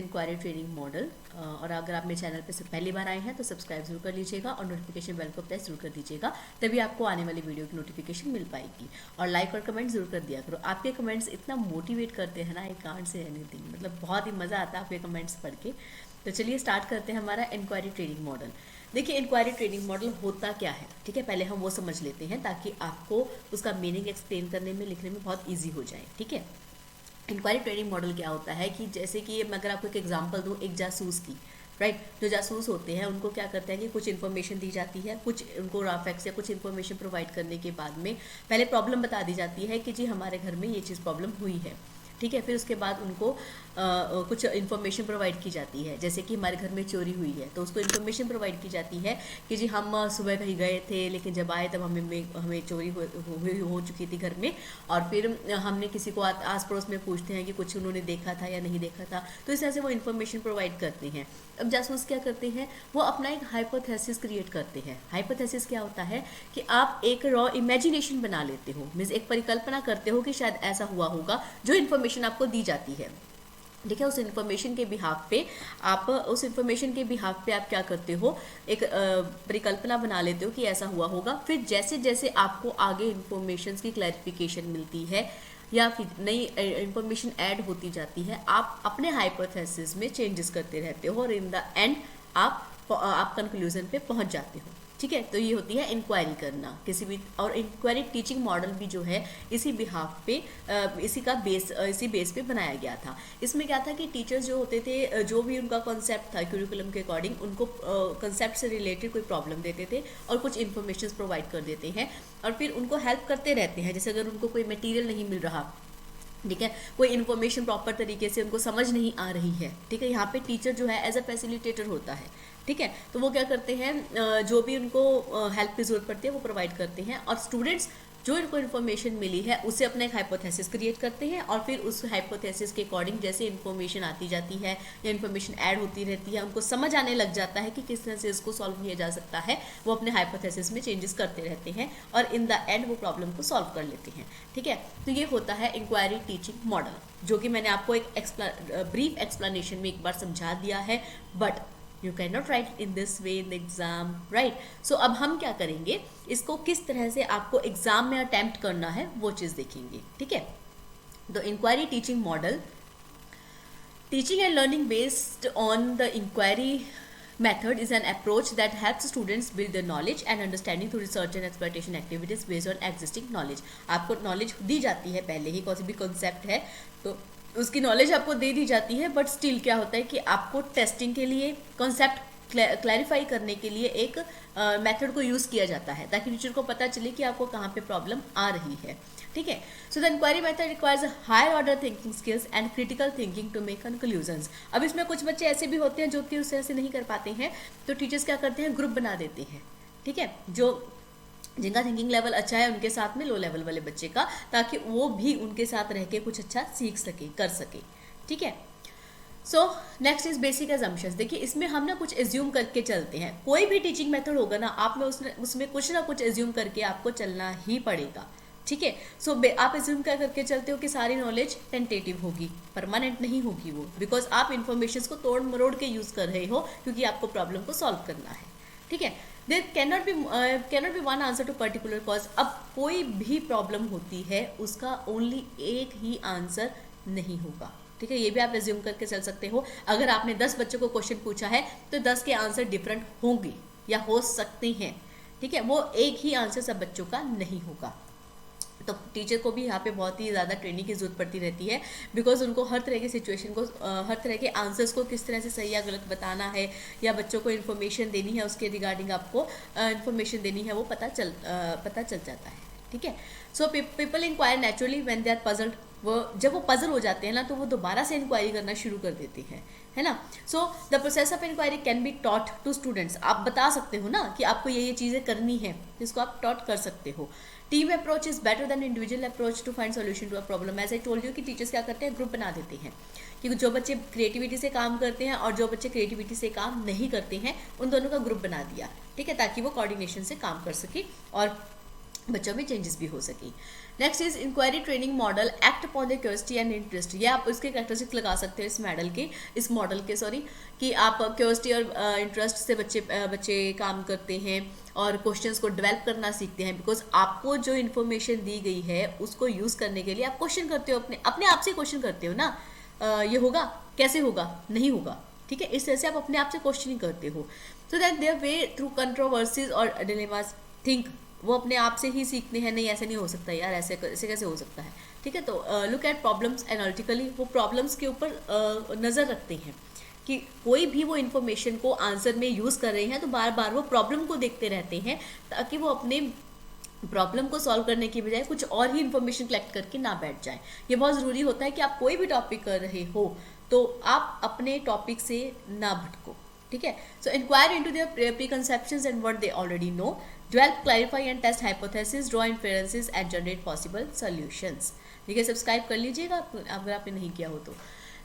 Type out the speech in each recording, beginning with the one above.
Inquiry training model. और अगर आप मेरे चैनल पे से पहली बार आए हैं तो सब्सक्राइब जरूर कर लीजिएगा और नोटिफिकेशन बेल को प्रेस जरूर कर दीजिएगा, तभी आपको आने वाली वीडियो की नोटिफिकेशन मिल पाएगी। और लाइक और कमेंट जरूर कर दिया करो, आपके कमेंट्स इतना मोटिवेट करते हैं ना, आई कांट से एनीथिंग, मतलब बहुत ही मज़ा आता है आपके कमेंट्स पढ़ के। तो चलिए स्टार्ट करते हैं हमारा इंक्वायरी ट्रेनिंग मॉडल। देखिए इंक्वायरी ट्रेनिंग मॉडल होता क्या है, ठीक है, पहले हम वो समझ लेते हैं ताकि आपको उसका मीनिंग एक्सप्लेन करने में, लिखने में बहुत ईजी हो जाए। ठीक है, इंक्वायरी ट्रेनिंग मॉडल क्या होता है कि जैसे कि मैं अगर आपको एक एग्जांपल दूं एक जासूस की, राइट, जो जासूस होते हैं उनको क्या करते हैं कि कुछ इन्फॉर्मेशन दी जाती है, कुछ उनको राफेक्स या कुछ इन्फॉर्मेशन प्रोवाइड करने के बाद में पहले प्रॉब्लम बता दी जाती है कि जी हमारे घर में ये चीज़ प्रॉब्लम हुई है। ठीक है, फिर उसके बाद उनको कुछ इन्फॉर्मेशन प्रोवाइड की जाती है, जैसे कि हमारे घर में चोरी हुई है तो उसको इन्फॉर्मेशन प्रोवाइड की जाती है कि जी हम सुबह कहीं गए थे लेकिन जब आए तब हमें चोरी हो चुकी थी घर में। और फिर हमने किसी को आस पड़ोस में पूछते हैं कि कुछ उन्होंने देखा था या नहीं देखा था, तो इस तरह से वो इन्फॉर्मेशन प्रोवाइड करते हैं। अब जासूस क्या करते हैं, वो अपना एक हाइपोथेसिस क्रिएट करते हैं। हाइपोथेसिस क्या होता है कि आप एक रॉ इमेजिनेशन बना लेते हो, मीन्स एक परिकल्पना करते हो कि शायद ऐसा हुआ होगा, जो इन्फॉर्मेशन आपको दी जाती है। ठीक है, उस इन्फॉर्मेशन के बिहाफ पे आप क्या करते हो, एक परिकल्पना बना लेते हो कि ऐसा हुआ होगा। फिर जैसे जैसे आपको आगे इन्फॉर्मेशन की क्लैरिफिकेशन मिलती है या फिर नई इन्फॉर्मेशन ऐड होती जाती है, आप अपने हाइपोथेसिस में चेंजेस करते रहते हो और इन द एंड आप कंक्लूजन पे पहुंच जाते हो। ठीक है, तो ये होती है इंक्वायरी करना किसी भी, और इंक्वायरी टीचिंग मॉडल भी जो है इसी बिहाफ पे इसी बेस पे बनाया गया था। इसमें क्या था कि टीचर्स जो होते थे, जो भी उनका कॉन्सेप्ट था क्यूरिकुलम के अकॉर्डिंग, उनको कॉन्सेप्ट से रिलेटेड कोई प्रॉब्लम देते थे और कुछ इन्फॉर्मेशन प्रोवाइड कर देते हैं और फिर उनको हेल्प करते रहते हैं। जैसे अगर उनको कोई मटेरियल नहीं मिल रहा, ठीक है, कोई इन्फॉर्मेशन प्रॉपर तरीके से उनको समझ नहीं आ रही है, ठीक है, यहाँ पे टीचर जो है एज अ फैसिलिटेटर होता है। ठीक है, तो वो क्या करते हैं, जो भी उनको हेल्प की जरूरत पड़ती है वो प्रोवाइड करते हैं और स्टूडेंट्स जो इनको इन्फॉर्मेशन मिली है उससे अपना एक हाइपोथेसिस क्रिएट करते हैं और फिर उस हाइपोथेसिस के अकॉर्डिंग जैसे इन्फॉर्मेशन आती जाती है या इन्फॉर्मेशन ऐड होती रहती है, उनको समझ आने लग जाता है कि किस तरह से इसको सॉल्व किया जा सकता है, वो अपने हाइपोथेसिस में चेंजेस करते रहते हैं और इन द एंड वो प्रॉब्लम को सॉल्व कर लेते हैं। ठीक है, तो ये होता है इंक्वायरी टीचिंग मॉडल, जो कि मैंने आपको एक ब्रीफ एक्सप्लेनेशन में एक बार समझा दिया है, but you can not write in this way in the exam, right. So अब हम क्या करेंगे, इसको किस तरह से आपको एग्जाम में अटेम्प्ट करना है वो चीज़ देखेंगे। ठीक है, the inquiry teaching model, teaching and learning based on the inquiry method is an approach that helps students build their knowledge and understanding through research and exploitation activities based on existing knowledge। आपको knowledge दी जाती है पहले ही, कोई भी concept है तो उसकी knowledge आपको दे दी जाती है, बट स्टिल क्या होता है कि आपको टेस्टिंग के लिए, कॉन्सेप्ट क्लैरिफाई करने के लिए एक मेथड को यूज़ किया जाता है ताकि टीचर को पता चले कि आपको कहाँ पे प्रॉब्लम आ रही है। ठीक है, so the inquiry method requires higher order thinking skills and critical thinking to make conclusions. अब इसमें कुछ बच्चे ऐसे भी होते हैं जो कि उस तरह से नहीं कर पाते हैं, तो टीचर्स क्या करते हैं, ग्रुप बना देते हैं। ठीक है, जो जिनका थिंकिंग लेवल अच्छा है उनके साथ में लो लेवल वाले बच्चे का, ताकि वो भी उनके साथ रह के कुछ अच्छा सीख सके, कर सके। ठीक है, so next is basic assumptions. देखिए इसमें हम ना कुछ एज्यूम करके चलते हैं, कोई भी टीचिंग मेथड होगा ना, आप में उसमें कुछ ना कुछ एज्यूम करके आपको चलना ही पड़ेगा। ठीक है, सो आप एज्यूम क्या करके चलते हो कि सारी नॉलेज टेंटेटिव होगी, परमानेंट नहीं होगी वो, बिकॉज आप इन्फॉर्मेशन को तोड़ मरोड़ के यूज कर रहे हो क्योंकि आपको प्रॉब्लम को सॉल्व करना है। ठीक है, there cannot be one answer to particular cause. अब कोई भी प्रॉब्लम होती है उसका ओनली एक ही आंसर नहीं होगा। ठीक है, ये भी आप एज्यूम करके चल सकते हो। अगर आपने 10 बच्चों को क्वेश्चन पूछा है तो 10 के आंसर डिफरेंट होंगे या हो सकते हैं। ठीक है, वो एक ही आंसर सब बच्चों का नहीं होगा। तो टीचर को भी यहाँ पे बहुत ही ज़्यादा ट्रेनिंग की जरूरत पड़ती रहती है, बिकॉज उनको हर तरह की सिचुएशन को, हर तरह के आंसर्स को किस तरह से सही या गलत बताना है या बच्चों को इन्फॉर्मेशन देनी है, उसके रिगार्डिंग आपको इन्फॉर्मेशन देनी है, वो पता चल जाता है। ठीक है, so people inquire naturally when they are puzzled. वो जब वो पजल हो जाते हैं ना तो वो दोबारा से इंक्वायरी करना शुरू कर देते हैं, है ना। So the process of inquiry can be taught to students. आप बता सकते हो ना कि आपको ये चीज़ें करनी है, जिसको आप टॉट कर सकते हो। Team approach is better than individual approach to find solution to a problem. As I told you कि टीचर्स क्या करते हैं, ग्रुप बना देते हैं, क्योंकि जो बच्चे क्रिएटिविटी से काम करते हैं और जो बच्चे क्रिएटिविटी से काम नहीं करते हैं उन दोनों का ग्रुप बना दिया। ठीक है, ताकि वो कोऑर्डिनेशन से काम कर सके और बच्चों में चेंजेस भी हो सके। Next is inquiry training model act upon the curiosity and interest. ये आप इसके कैरेक्टरिस्टिक लगा सकते हैं इस मॉडल के कि आप क्यूरियोसिटी और इंटरेस्ट से बच्चे काम करते हैं और क्वेश्चंस को डेवलप करना सीखते हैं, बिकॉज आपको जो इन्फॉर्मेशन दी गई है उसको यूज़ करने के लिए आप क्वेश्चन करते हो, अपने आप से क्वेश्चन करते हो ना, ये होगा, कैसे होगा, नहीं होगा, ठीक है, इस तरह से आप अपने आप से क्वेश्चनिंग करते हो। So that their way through controversies और डिलेमास थिंक, वो अपने आप से ही सीखते हैं, नहीं ऐसे नहीं हो सकता यार, ऐसे कैसे हो सकता है, ठीक है। तो लुक एट प्रॉब्लम्स एनालिटिकली, वो प्रॉब्लम्स के ऊपर नज़र रखते हैं कि कोई भी वो इन्फॉर्मेशन को आंसर में यूज़ कर रहे हैं तो बार बार वो प्रॉब्लम को देखते रहते हैं, ताकि वो अपने प्रॉब्लम को सॉल्व करने की बजाय कुछ और ही इन्फॉर्मेशन कलेक्ट करके ना बैठ जाए। ये बहुत ज़रूरी होता है कि आप कोई भी टॉपिक कर रहे हो तो आप अपने टॉपिक से ना भटको, ठीक है। So inquire into their preconceptions and what they already know, develop, clarify and test hypothesis, draw inferences and generate possible solutions. ठीक है, सब्सक्राइब कर लीजिएगा अगर आपने नहीं किया हो तो।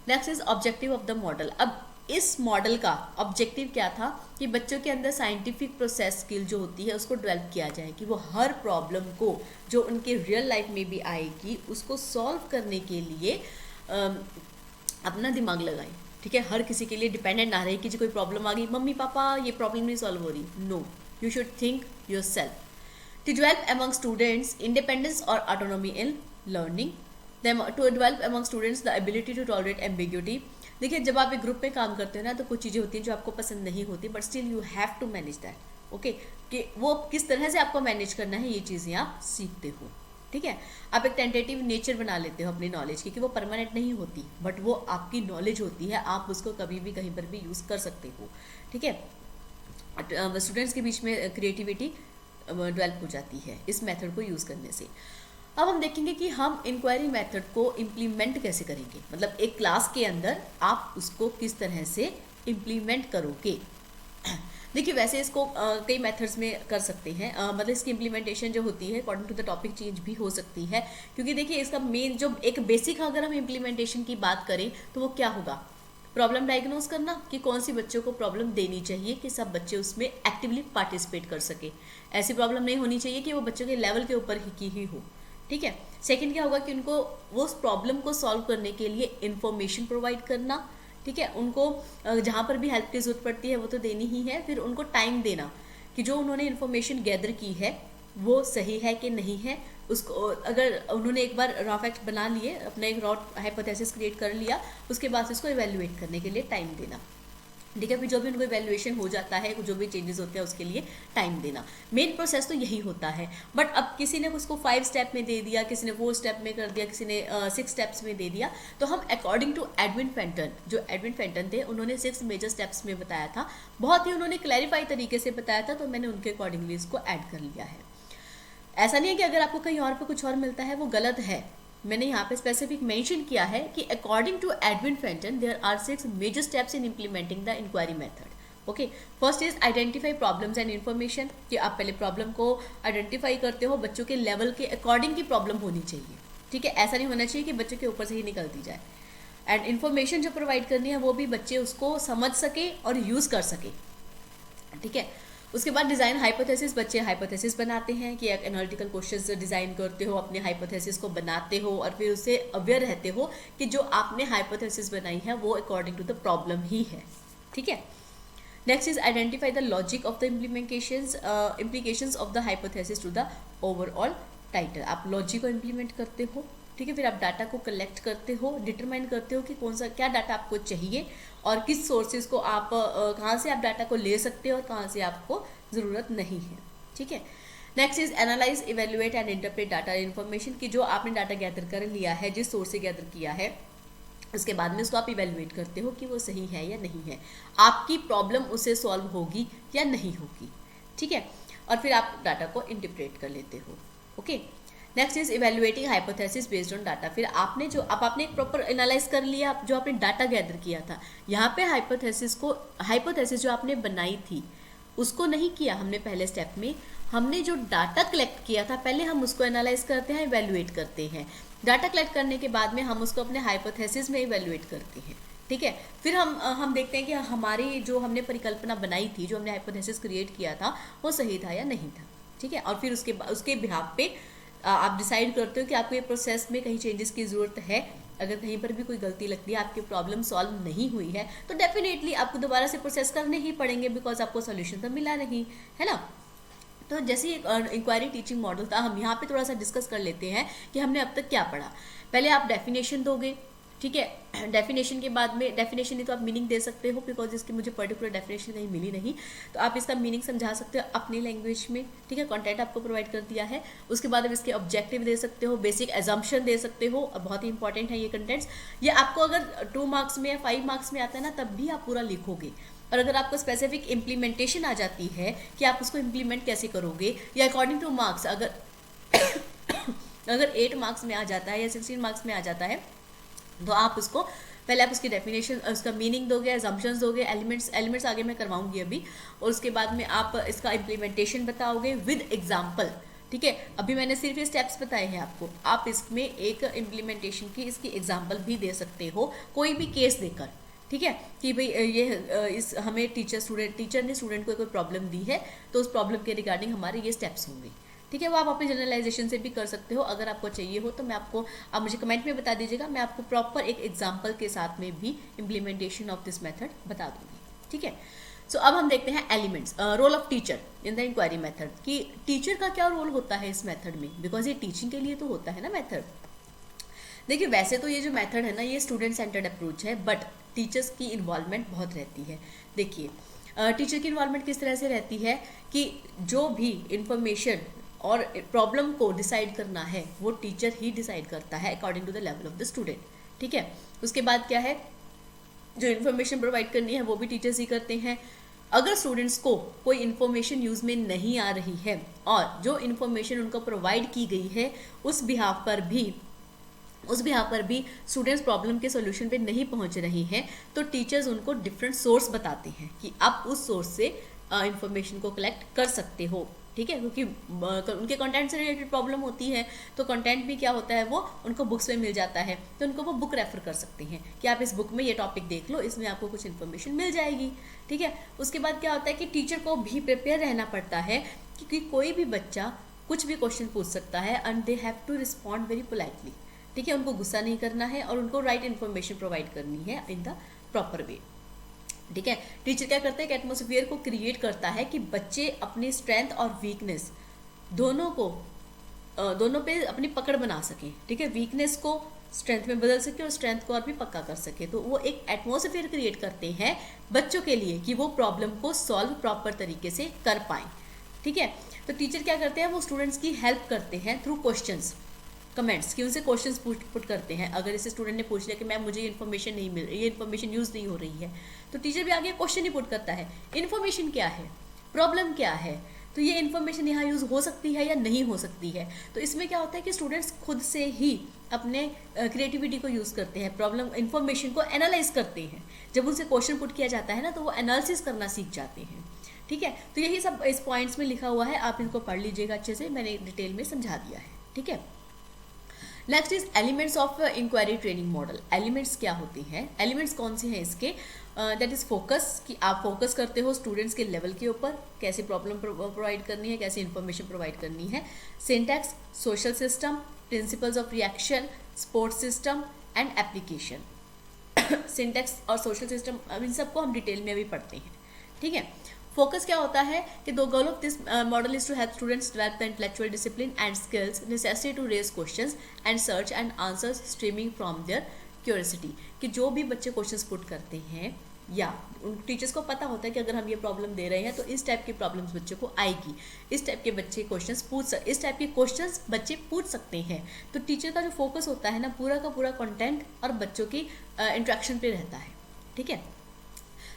Next is objective of the model. अब इस मॉडल का ऑब्जेक्टिव क्या था कि बच्चों के अंदर साइंटिफिक प्रोसेस स्किल जो होती है उसको डेवलप किया जाए, कि वो हर प्रॉब्लम को जो उनके रियल लाइफ में भी आएगी उसको सॉल्व करने के लिए अपना दिमाग लगाएं, ठीक है। हर किसी के लिए डिपेंडेंट ना रहे कि जो कोई प्रॉब्लम आ गई, मम्मी पापा ये प्रॉब्लम नहीं सॉल्व हो रही, no, you should think yourself. To develop among students independence और autonomy in learning, to develop among students the ability to tolerate ambiguity. देखिए, जब आप एक ग्रुप में काम करते हो ना तो कुछ चीज़ें होती हैं जो आपको पसंद नहीं होती, but still you have to manage that, okay, कि वो किस तरह से आपको मैनेज करना है, ये चीज़ें आप सीखते हो, ठीक है। आप एक टेंटेटिव नेचर बना लेते हो अपनी नॉलेज की, कि वो परमानेंट नहीं होती, बट वो आपकी नॉलेज होती है, आप उसको कभी भी कहीं पर भी यूज़ कर सकते हो, ठीक है। स्टूडेंट्स के बीच में क्रिएटिविटी डेवलप हो जाती है इस मेथड को यूज़ करने से। अब हम देखेंगे कि हम इंक्वायरी मेथड को इम्प्लीमेंट कैसे करेंगे, मतलब एक क्लास के अंदर आप उसको किस तरह से इम्प्लीमेंट करोगे। देखिए, वैसे इसको कई मेथड्स में कर सकते हैं, मतलब इसकी इम्प्लीमेंटेशन जो होती है according to the topic change भी हो सकती है, क्योंकि देखिए इसका मेन जो एक बेसिक अगर हम इम्प्लीमेंटेशन की बात करें तो वो क्या होगा, प्रॉब्लम डायग्नोज करना कि कौन सी बच्चों को प्रॉब्लम देनी चाहिए कि सब बच्चे उसमें एक्टिवली पार्टिसिपेट कर सके। ऐसी प्रॉब्लम नहीं होनी चाहिए कि वो बच्चों के लेवल के ऊपर ही हो, ठीक है। सेकंड क्या होगा कि उनको वो उस प्रॉब्लम को सॉल्व करने के लिए इंफॉर्मेशन प्रोवाइड करना, ठीक है। उनको जहाँ पर भी हेल्प की जरूरत पड़ती है वो तो देनी ही है, फिर उनको टाइम देना कि जो उन्होंने इन्फॉर्मेशन गैदर की है वो सही है कि नहीं है, उसको अगर उन्होंने एक बार रॉ फैक्ट बना लिए, अपना एक रॉ हाइपोथेसिस क्रिएट कर लिया, उसके बाद उसको इवेल्युएट करने के लिए टाइम देना, ठीक है। फिर जो भी उनको इवेल्युएशन हो जाता है, जो भी चेंजेस होते हैं उसके लिए टाइम देना, मेन प्रोसेस तो यही होता है। बट अब किसी ने उसको 5 स्टेप में दे दिया, किसी ने 4 स्टेप में कर दिया, किसी ने 6 स्टेप्स में दे दिया, तो हम अकॉर्डिंग टू एडविन फेंटन, जो एडविन फेंटन थे उन्होंने 6 मेजर स्टेप्स में बताया था, बहुत ही उन्होंने क्लैरिफाई तरीके से बताया था, तो मैंने उनके अकॉर्डिंगली इसको ऐड कर लिया है। ऐसा नहीं है कि अगर आपको कहीं और पे कुछ और मिलता है वो गलत है, मैंने यहाँ पे स्पेसिफिक मेंशन किया है कि according to Edwin Fenton there are 6 major steps in implementing the inquiry method, okay. First is identify problems and information, कि आप पहले प्रॉब्लम को आइडेंटिफाई करते हो, बच्चों के लेवल के अकॉर्डिंग की प्रॉब्लम होनी चाहिए, ठीक है। ऐसा नहीं होना चाहिए कि बच्चों के ऊपर से ही निकल दी जाए। एंड इन्फॉर्मेशन जो प्रोवाइड करनी है वो भी बच्चे उसको समझ सके और यूज़ कर सके, ठीक है। उसके बाद डिज़ाइन हाइपोथेसिस, बच्चे हाइपोथेसिस बनाते हैं कि एक एनालिटिकल क्वेश्चंस डिज़ाइन करते हो, अपने हाइपोथेसिस को बनाते हो और फिर उससे अवेयर रहते हो कि जो आपने हाइपोथेसिस बनाई है वो अकॉर्डिंग टू द प्रॉब्लम ही है, ठीक है। Next is identify the logic of the implications of the hypothesis to the overall title. आप लॉजिक को इम्प्लीमेंट करते हो, ठीक है। फिर आप डाटा को कलेक्ट करते हो, डिटरमाइन करते हो कि कौन सा क्या डाटा आपको चाहिए और किस सोर्सेज को आप कहाँ से आप डाटा को ले सकते हो और कहाँ से आपको ज़रूरत नहीं है, ठीक है। Next is analyse, evaluate and interpret data information, कि जो आपने डाटा गैदर कर लिया है, जिस सोर्स से गैदर किया है, उसके बाद में उसको आप इवेल्युएट करते हो कि वो सही है या नहीं है, आपकी प्रॉब्लम उससे सॉल्व होगी या नहीं होगी, ठीक है। और फिर आप डाटा को इंटरप्रेट कर लेते हो, okay. Next is evaluating hypothesis based on data, फिर आपने एक प्रॉपर एनालाइज कर लिया जो आपने डाटा गैदर किया था, यहाँ पे हाइपोथेसिस जो आपने बनाई थी उसको नहीं किया हमने पहले स्टेप में, हमने जो डाटा कलेक्ट किया था पहले हम उसको एनालाइज करते हैं, इवेल्युएट करते हैं, डाटा कलेक्ट करने के बाद में हम उसको अपने हाइपोथेसिस में इवेल्युएट करते हैं, ठीक है। फिर हम देखते हैं कि हमारी जो हमने परिकल्पना बनाई थी, जो हमने हाइपोथेसिस क्रिएट किया था वो सही था या नहीं था, ठीक है। और फिर उसके बिहाफ पे आप डिसाइड करते हो कि आपको ये प्रोसेस में कहीं चेंजेस की ज़रूरत है। अगर कहीं पर भी कोई गलती लगती है, आपकी प्रॉब्लम सॉल्व नहीं हुई है, तो डेफिनेटली आपको दोबारा से प्रोसेस करने ही पड़ेंगे, बिकॉज आपको सोल्यूशन तो मिला नहीं है ना। तो जैसे एक इंक्वायरी टीचिंग मॉडल था, हम यहाँ पे थोड़ा सा डिस्कस कर लेते हैं कि हमने अब तक क्या पढ़ा। पहले आप डेफिनेशन दोगे, ठीक है। डेफिनेशन के बाद में, डेफिनेशन नहीं तो आप मीनिंग दे सकते हो, बिकॉज इसकी मुझे पर्टिकुलर डेफिनेशन कहीं मिली नहीं, तो आप इसका मीनिंग समझा सकते हो अपनी लैंग्वेज में, ठीक है। कंटेंट आपको प्रोवाइड कर दिया है, उसके बाद आप इसके ऑब्जेक्टिव दे सकते हो, बेसिक एजम्पशन दे सकते हो, और बहुत ही इंपॉर्टेंट है ये कंटेंट्स। ये आपको अगर 2 मार्क्स में या 5 मार्क्स में आता है ना, तब भी आप पूरा लिखोगे। और अगर आपको स्पेसिफिक इम्प्लीमेंटेशन आ जाती है कि आप उसको इम्प्लीमेंट कैसे करोगे, या अकॉर्डिंग टू मार्क्स अगर 8 मार्क्स में आ जाता है या 16 मार्क्स में आ जाता है, तो आप उसको पहले आप उसकी डेफिनेशन, उसका मीनिंग दोगे, एजम्पशंस दोगे, एलिमेंट्स आगे मैं करवाऊंगी अभी, और उसके बाद में आप इसका इम्प्लीमेंटेशन बताओगे विद एग्जाम्पल, ठीक है। अभी मैंने सिर्फ ये स्टेप्स बताए हैं आपको, आप इसमें एक इम्प्लीमेंटेशन की इसकी एग्जाम्पल भी दे सकते हो, कोई भी केस देकर, ठीक है, कि भाई ये हमें टीचर ने स्टूडेंट को कोई प्रॉब्लम दी है, तो उस प्रॉब्लम के रिगार्डिंग हमारे ये स्टेप्स होंगे, ठीक है। वो आप अपने जनरलाइजेशन से भी कर सकते हो, अगर आपको चाहिए हो तो मैं आपको, आप मुझे कमेंट में बता दीजिएगा, मैं आपको प्रॉपर एक एग्जांपल के साथ में भी इम्प्लीमेंटेशन ऑफ दिस मेथड बता दूंगी, ठीक है। सो अब हम देखते हैं elements, role of teacher in the inquiry method, कि टीचर का क्या रोल होता है इस मेथड में, बिकॉज ये टीचिंग के लिए तो होता है ना मेथड। देखिए वैसे तो ये जो मेथड है ना, ये स्टूडेंट सेंटर्ड अप्रोच है, बट टीचर्स की इन्वॉल्वमेंट बहुत रहती है। देखिए टीचर की इन्वॉल्वमेंट किस तरह से रहती है कि जो भी इंफॉर्मेशन और प्रॉब्लम को डिसाइड करना है, वो टीचर ही डिसाइड करता है according to the level of the student, ठीक है। उसके बाद क्या है, जो इन्फॉर्मेशन प्रोवाइड करनी है वो भी टीचर्स ही करते हैं। अगर स्टूडेंट्स को कोई इन्फॉर्मेशन यूज में नहीं आ रही है, और जो इन्फॉर्मेशन उनको प्रोवाइड की गई है उस बिहाफ पर भी स्टूडेंट्स प्रॉब्लम के सॉल्यूशन पे नहीं पहुंच रहे हैं, तो टीचर्स उनको डिफरेंट सोर्स बताते हैं कि आप उस सोर्स से इंफॉर्मेशन को कलेक्ट कर सकते हो, ठीक है। क्योंकि उनके कंटेंट से रिलेटेड प्रॉब्लम होती है, तो कंटेंट भी क्या होता है, वो उनको बुक्स में मिल जाता है, तो उनको वो बुक रेफर कर सकते हैं कि आप इस बुक में ये टॉपिक देख लो, इसमें आपको कुछ इन्फॉर्मेशन मिल जाएगी, ठीक है। उसके बाद क्या होता है कि टीचर को भी प्रिपेयर रहना पड़ता है, क्योंकि कोई भी बच्चा कुछ भी क्वेश्चन पूछ सकता है, and they have to respond very politely, ठीक है। उनको गुस्सा नहीं करना है, और उनको राइट इन्फॉर्मेशन प्रोवाइड करनी है इन द प्रॉपर वे, ठीक है। टीचर क्या करता है कि एटमॉस्फेयर को क्रिएट करता है कि बच्चे अपनी स्ट्रेंथ और वीकनेस दोनों पे अपनी पकड़ बना सकें, ठीक है। वीकनेस को स्ट्रेंथ में बदल सके और स्ट्रेंथ को और भी पक्का कर सके, तो वो एक एटमॉस्फेयर क्रिएट करते हैं बच्चों के लिए कि वो प्रॉब्लम को सॉल्व प्रॉपर तरीके से कर पाएं, ठीक है। तो टीचर क्या करते हैं, वो स्टूडेंट्स की हेल्प करते हैं थ्रू क्वेश्चंस, कमेंट्स, कि उनसे क्वेश्चंस पुट करते हैं। अगर इसे स्टूडेंट ने पूछ लिया कि मैम मुझे ये इन्फॉर्मेशन नहीं मिल रही, ये इन्फॉर्मेशन यूज़ नहीं हो रही है, तो टीचर भी आगे क्वेश्चन ही पुट करता है, इन्फॉर्मेशन क्या है, प्रॉब्लम क्या है, तो ये इन्फॉर्मेशन यहाँ यूज़ हो सकती है या नहीं हो सकती है। तो इसमें क्या होता है कि स्टूडेंट्स खुद से ही अपने क्रिएटिविटी को यूज़ करते हैं, प्रॉब्लम इन्फॉर्मेशन को एनालाइज करते हैं। जब उनसे क्वेश्चन पुट किया जाता है ना, तो वो एनालिसिस करना सीख जाते हैं, ठीक है। तो यही सब इस पॉइंट्स में लिखा हुआ है, आप इनको पढ़ लीजिएगा अच्छे से, मैंने डिटेल में समझा दिया है, ठीक है। Next is elements of inquiry training model. Elements क्या होते हैं, एलिमेंट्स कौन से हैं इसके, दैट इज फोकस, कि आप फोकस करते हो स्टूडेंट्स के लेवल के ऊपर, कैसे प्रॉब्लम प्रोवाइड करनी है, कैसे इंफॉर्मेशन प्रोवाइड करनी है। Syntax, social system, principles of reaction, support system and application. Syntax और सोशल सिस्टम, इन सबको हम डिटेल में अभी पढ़ते हैं, ठीक है। फोकस क्या होता है कि the goal of this model is to help students develop the intellectual discipline and skills necessary to raise questions and search and answers streaming from their curiosity. कि जो भी बच्चे क्वेश्चंस पुट करते हैं, या उन टीचर्स को पता होता है कि अगर हम ये प्रॉब्लम दे रहे हैं तो इस टाइप की प्रॉब्लम्स बच्चों को आएगी, इस टाइप के बच्चे इस टाइप के क्वेश्चंस बच्चे पूछ सकते हैं। तो टीचर का जो फोकस होता है ना, पूरा का पूरा कंटेंट और बच्चों की इंट्रैक्शन पे रहता है, ठीक है।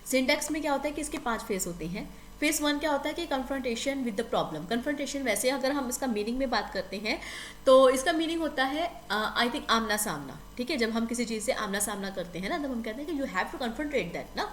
सिंटैक्स में क्या होता है कि इसके 5 फेस होते हैं। फेस 1 क्या होता है कि confrontation with the problem. Confrontation वैसे अगर हम इसका मीनिंग में बात करते हैं तो इसका मीनिंग होता है आई थिंक आमना सामना, ठीक है। जब हम किसी चीज़ से आमना सामना करते हैं ना, तब हम कहते हैं कि यू हैव टू कन्फ्रंटेट दैट ना।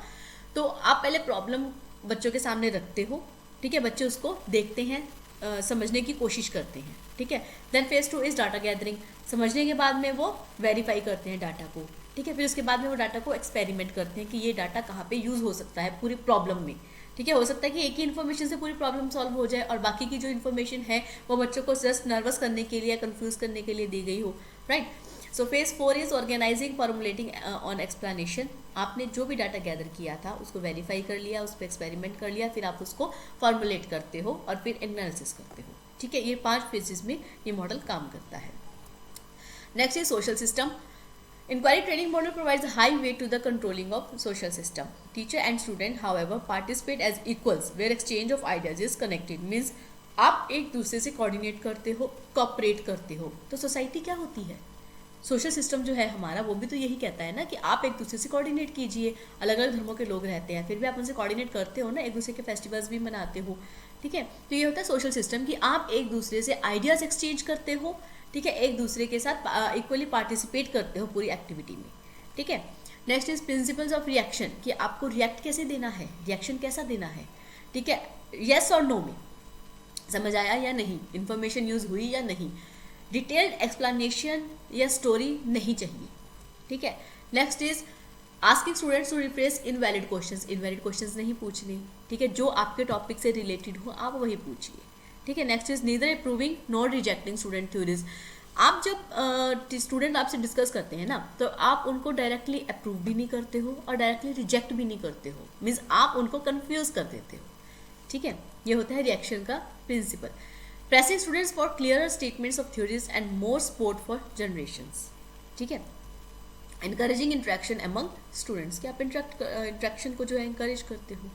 तो आप पहले प्रॉब्लम बच्चों के सामने रखते हो, ठीक है, बच्चे उसको देखते हैं, समझने की कोशिश करते हैं, ठीक है। Then phase 2 is data gathering. समझने के बाद में वो वेरीफाई करते हैं डाटा को, ठीक है। फिर उसके बाद में वो डाटा को एक्सपेरिमेंट करते हैं कि ये डाटा कहाँ पे यूज़ हो सकता है पूरी प्रॉब्लम में, ठीक है, हो सकता है कि एक ही इन्फॉर्मेशन से पूरी प्रॉब्लम सॉल्व हो जाए और बाकी की जो इन्फॉर्मेशन है वो बच्चों को जस्ट नर्वस करने के लिए या कंफ्यूज करने के लिए दी गई हो, right. So phase 4 is organizing, formulating on explanation. आपने जो भी डाटा गैदर किया था उसको वेरीफाई कर लिया, उस पर एक्सपेरिमेंट कर लिया, फिर आप उसको फॉर्मुलेट करते हो और फिर एनालिसिस करते हो, ठीक है। ये 5 फेजेस में ये मॉडल काम करता है। Next is social system. Inquiry training model provides a high weight to the controlling of social system. Teacher and student, however, participate as equals, where exchange of ideas is connected. Means आप एक दूसरे से coordinate करते हो, cooperate करते हो, तो society क्या होती है? सोशल सिस्टम जो है हमारा वो भी तो यही कहता है ना कि आप एक दूसरे से कोऑर्डिनेट कीजिए। अलग अलग धर्मों के लोग रहते हैं, फिर भी आप उनसे कोऑर्डिनेट करते हो ना, एक दूसरे के फेस्टिवल्स भी मनाते हो, ठीक है। तो ये होता है सोशल सिस्टम, कि आप एक दूसरे से आइडियाज एक्सचेंज करते हो, ठीक है, एक दूसरे के साथ इक्वली पार्टिसिपेट करते हो पूरी एक्टिविटी में, ठीक है। Next is principles of reaction, कि आपको रिएक्ट कैसे देना है, रिएक्शन कैसा देना है, ठीक है, येस और नो में, समझ आया या नहीं, इन्फॉर्मेशन यूज हुई या नहीं, डिटेल्ड एक्सप्लेनेशन या स्टोरी नहीं चाहिए, ठीक है। Next is asking students to replace invalid questions, invalid questions नहीं पूछने, ठीक है, जो आपके टॉपिक से रिलेटेड हो आप वही पूछिए, ठीक है। Next is neither approving nor rejecting student theories. आप जब स्टूडेंट आपसे डिस्कस करते हैं ना, तो आप उनको डायरेक्टली अप्रूव भी नहीं करते हो और डायरेक्टली रिजेक्ट भी नहीं करते हो, मीन्स आप उनको कंफ्यूज कर देते हो, ठीक है। ये होता है रिएक्शन का principle. Pressing students for clearer statements of theories and more support for generations, ठीक है। एनकरेजिंग इंट्रैक्शन अमंग स्टूडेंट्स, कि आप इंट्रैक्शन को जो है इंकरेज करते हो,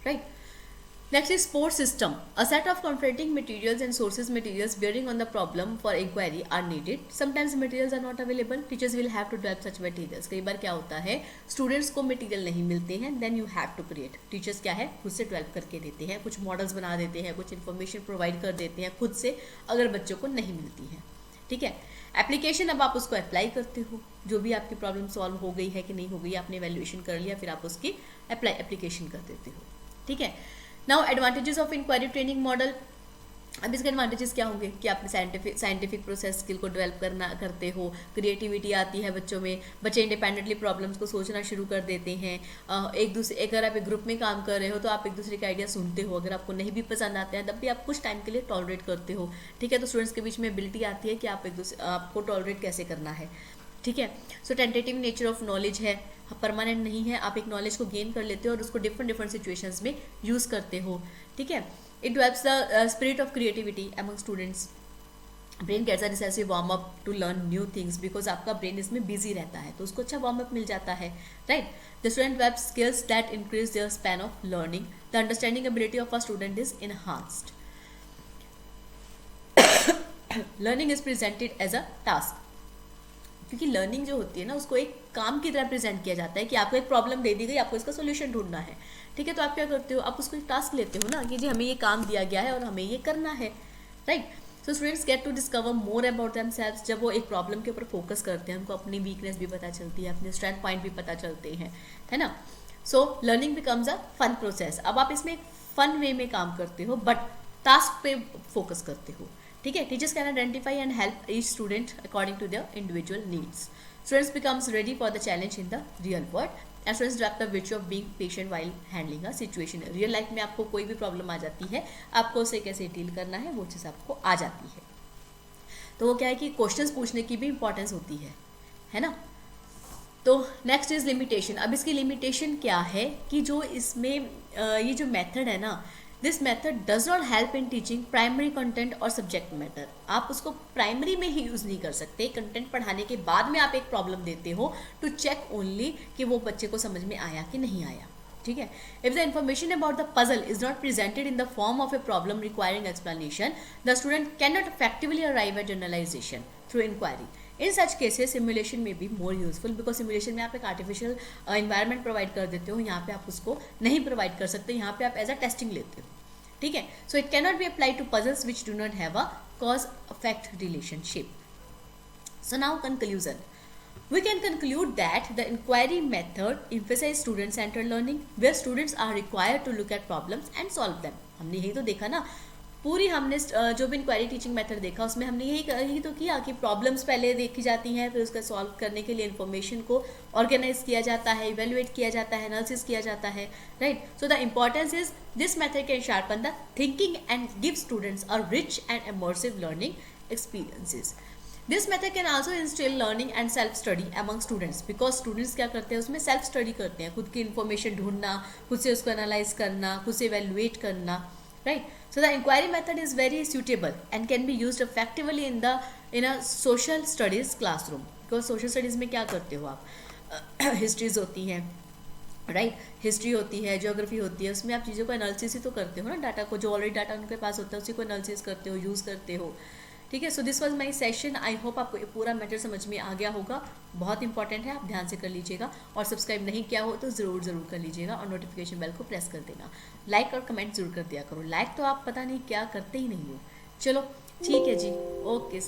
right. Next is support system. A set of confronting materials and sources materials bearing on the problem for inquiry are needed. Sometimes materials are not available. Teachers will have to develop such materials. कई बार क्या होता है, students को material नहीं मिलते हैं, then you have to create. Teachers क्या है, खुद से डेवलप करके देते हैं, कुछ मॉडल्स बना देते हैं, कुछ इन्फॉर्मेशन प्रोवाइड कर देते हैं खुद से, अगर बच्चों को नहीं मिलती है, ठीक है। एप्लीकेशन, अब आप उसको अप्लाई करते हो, जो भी आपकी प्रॉब्लम सॉल्व हो गई है कि नहीं हो गई, आपने वैल्यूएशन कर लिया, फिर आप उसकी एप्लीकेशन कर देते हो, ठीक है। Now advantages of inquiry training model. अब इसके एडवांटेजेस क्या होंगे कि आप साइंटिफिक प्रोसेस स्किल को डेवलप करते हो, क्रिएटिविटी आती है बच्चों में, बच्चे इंडिपेंडेंटली प्रॉब्लम्स को सोचना शुरू कर देते हैं। एक दूसरे, अगर आप एक ग्रुप में काम कर रहे हो तो आप एक दूसरे के आइडिया सुनते हो, अगर आपको नहीं भी पसंद आते हैं तब भी आप कुछ टाइम के लिए टॉलरेट करते हो, ठीक है। तो स्टूडेंट्स के बीच में एबिलिटी आती है कि आप एक दूसरे, आपको टॉलरेट कैसे करना है, ठीक है। सो टेंटेटिव नेचर ऑफ नॉलेज है, परमानेंट नहीं है, आप एक नॉलेज को गेन कर लेते हो और उसको डिफरेंट सिचुएशंस में यूज़ करते हो, ठीक है। It develops the spirit of creativity among students. Brain gets a recessive warm up to learn new things, because आपका ब्रेन इसमें बिजी रहता है तो उसको अच्छा वार्म अप मिल जाता है, right. The student develops skills that increase their span of learning. The understanding ability of a student is enhanced. Learning is presented as a task, क्योंकि लर्निंग जो होती है ना उसको एक काम की तरह प्रेजेंट किया जाता है कि आपको एक प्रॉब्लम दे दी गई, आपको इसका सोल्यूशन ढूंढना है, ठीक है। तो आप क्या करते हो, आप उसको एक टास्क लेते हो ना कि जी हमें ये काम दिया गया है और हमें ये करना है, right. So students get to discover more about themselves. जब वो एक प्रॉब्लम के ऊपर फोकस करते हैं, उनको अपनी वीकनेस भी पता चलती है, अपने स्ट्रेंथ पॉइंट भी पता चलते हैं, है ना। So learning becomes a fun process. अब आप इसमें फन वे में काम करते हो बट टास्क पे फोकस करते हो, ठीक है। Teachers can identify and help each student according to their individual needs. Students becomes ready for the challenge in the real world and students develop the virtue of being patient while handling a situation. Real life में आपको कोई भी problem आ जाती है, आपको उसे कैसे deal करना है वो चीज़ आपको आ जाती है। तो वो क्या है कि क्वेश्चंस पूछने की भी इंपॉर्टेंस होती है ना। तो नेक्स्ट इज लिमिटेशन। अब इसकी लिमिटेशन क्या है कि जो इसमें ये जो मेथड है ना, this method does not help in teaching primary content और सब्जेक्ट मैटर। आप उसको प्राइमरी में ही यूज़ नहीं कर सकते। कंटेंट पढ़ाने के बाद में आप एक प्रॉब्लम देते हो टू चेक ओनली कि वो बच्चे को समझ में आया कि नहीं आया, ठीक है। If the information about the puzzle is not presented in the form of a problem requiring explanation, the student can not effectively arrive at generalization through inquiry. In such cases simulation में be more useful, because simulation में आप एक artificial environment provide कर देते हो, यहाँ पे आप उसको नहीं प्रोवाइड कर सकते, यहाँ पे आप एज अ टेस्टिंग लेते हो, ठीक है। So it can not be applied to puzzles which do not have a cause effect relationship. So now conclusion, we can conclude that the inquiry method emphasizes student-centered learning, where students are required to look at problems and solve them. हमने यही तो देखा ना, पूरी हमने जो भी inquiry teaching method देखा उसमें हमने यही तो किया कि प्रॉब्लम्स पहले देखी जाती हैं, फिर उसका सॉल्व करने के लिए इन्फॉर्मेशन को ऑर्गेनाइज किया जाता है, इवेल्युएट किया जाता है, एनालिसिस किया जाता है, right. So the importance is this method can sharpen the thinking and give students a rich and immersive learning experiences. This method can also instil learning and self study among students, because students क्या करते हैं उसमें self study करते हैं, खुद की information ढूंढना, खुद से उसको एनालाइज करना, खुद से इवेल्युएट करना, right. So the inquiry method is very suitable and can be used effectively in a social studies classroom, because social studies में क्या करते हो आप, histories होती हैं, राइट, हिस्ट्री होती है, ज्योग्राफी होती है, उसमें आप चीज़ों को एनालिसिस ही तो करते हो ना, डाटा को, जो ऑलरेडी डाटा उनके पास होता है उसी को एनालिसिस करते हो, यूज़ करते हो, ठीक है. So this was my session. I hope आपको ये पूरा मैटर समझ में आ गया होगा. बहुत इंपॉर्टेंट है, आप ध्यान से कर लीजिएगा, और सब्सक्राइब नहीं किया हो तो ज़रूर कर लीजिएगा, और नोटिफिकेशन बेल को प्रेस कर देना. लाइक और कमेंट जरूर कर दिया करो. लाइक तो आप पता नहीं क्या करते ही नहीं हो. चलो ठीक है जी, ओके.